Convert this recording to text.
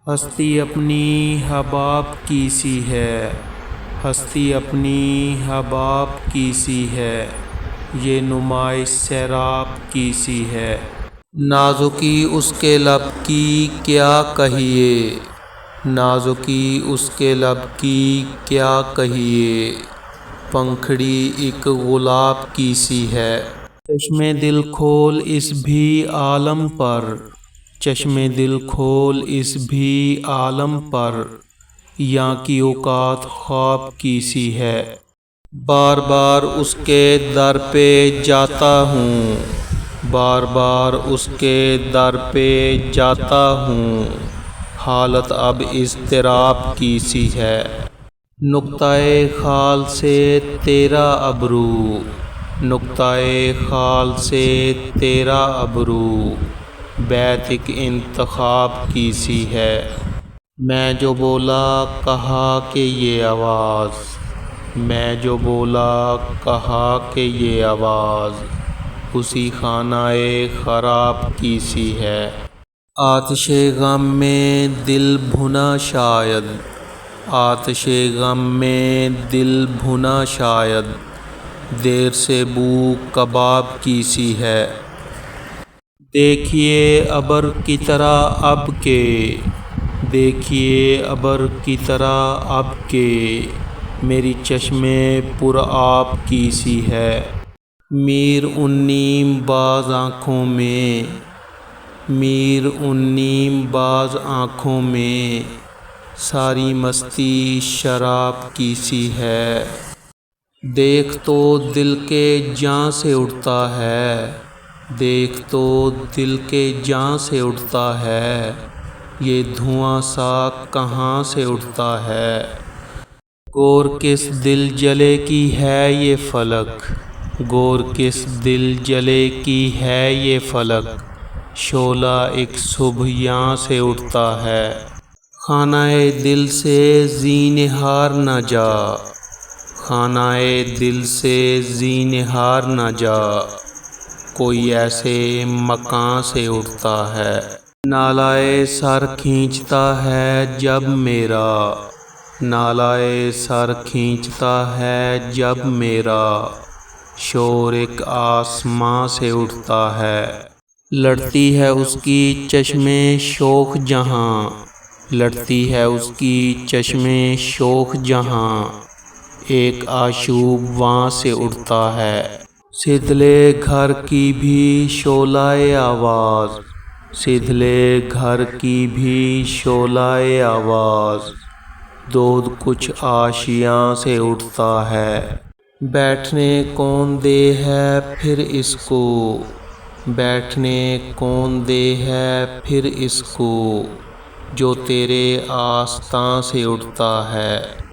ہستی اپنی حباب کی سی ہے، ہستی اپنی حباب کی سی ہے، یہ نمائش سیراب کی سی ہے۔ نازکی اس کے لب کی کیا کہیے، نازکی اس کے لب کی کیا کہیے، پنکھڑی ایک گلاب کی سی ہے۔ چشمِ دل کھول اس بھی عالم پر، چشمِ دل کھول اس بھی عالم پر، یاں کی اوقات خواب کی سی ہے۔ بار بار اس کے در پہ جاتا ہوں، بار بار اس کے در پہ جاتا ہوں، حالت اب اضطراب کی سی ہے۔ نقطۂ خال سے تیرا ابرو، نقطۂ خال سے تیرا ابرو، بیت ایک انتخاب کی سی ہے۔ میں جو بولا کہا کہ یہ آواز، میں جو بولا کہا کہ یہ آواز، اسی خانہ خراب کی سی ہے۔ آتشِ غم میں دل بھنا شاید، آتشِ غم میں دل بھنا شاید، دیر سے بو کباب کی سی ہے۔ دیکھیے ابر کی طرح اب کے، دیکھیے ابر کی طرح اب کے، میری چشمِ پر آب کی سی ہے۔ میر ان نیم باز آنکھوں میں، میر ان نیم باز آنکھوں میں، ساری مستی شراب کی سی ہے۔ دیکھ تو دل کے جاں سے اٹھتا ہے، دیکھ تو دل کے جاں سے اٹھتا ہے، یہ دھواں سا کہاں سے اٹھتا ہے۔ گور کس دل جلے کی ہے یہ فلک، گور کس دل جلے کی ہے یہ فلک، شعلہ ایک صبح یہاں سے اٹھتا ہے۔ خانہ دل سے زینہار نہ جا، خانہ دل سے زینہار نہ جا، کوئی ایسے مکاں سے اٹھتا ہے۔ نالائے سر کھینچتا ہے جب میرا، نالائے سر کھینچتا ہے جب میرا، شور ایک آسماں سے اٹھتا ہے۔ لڑتی ہے اس کی چشمِ شوخ جہاں، لڑتی ہے اس کی چشمِ شوخ جہاں، ایک آشوب وہاں سے اٹھتا ہے۔ سدھلے گھر کی بھی شعلۂ آواز، سدھلے گھر کی بھی شعلۂ آواز، دود کچھ آشیاں سے اٹھتا ہے۔ بیٹھنے کون دے ہے پھر اس کو، بیٹھنے کون دے ہے پھر اس کو، جو تیرے آستاں سے اٹھتا ہے۔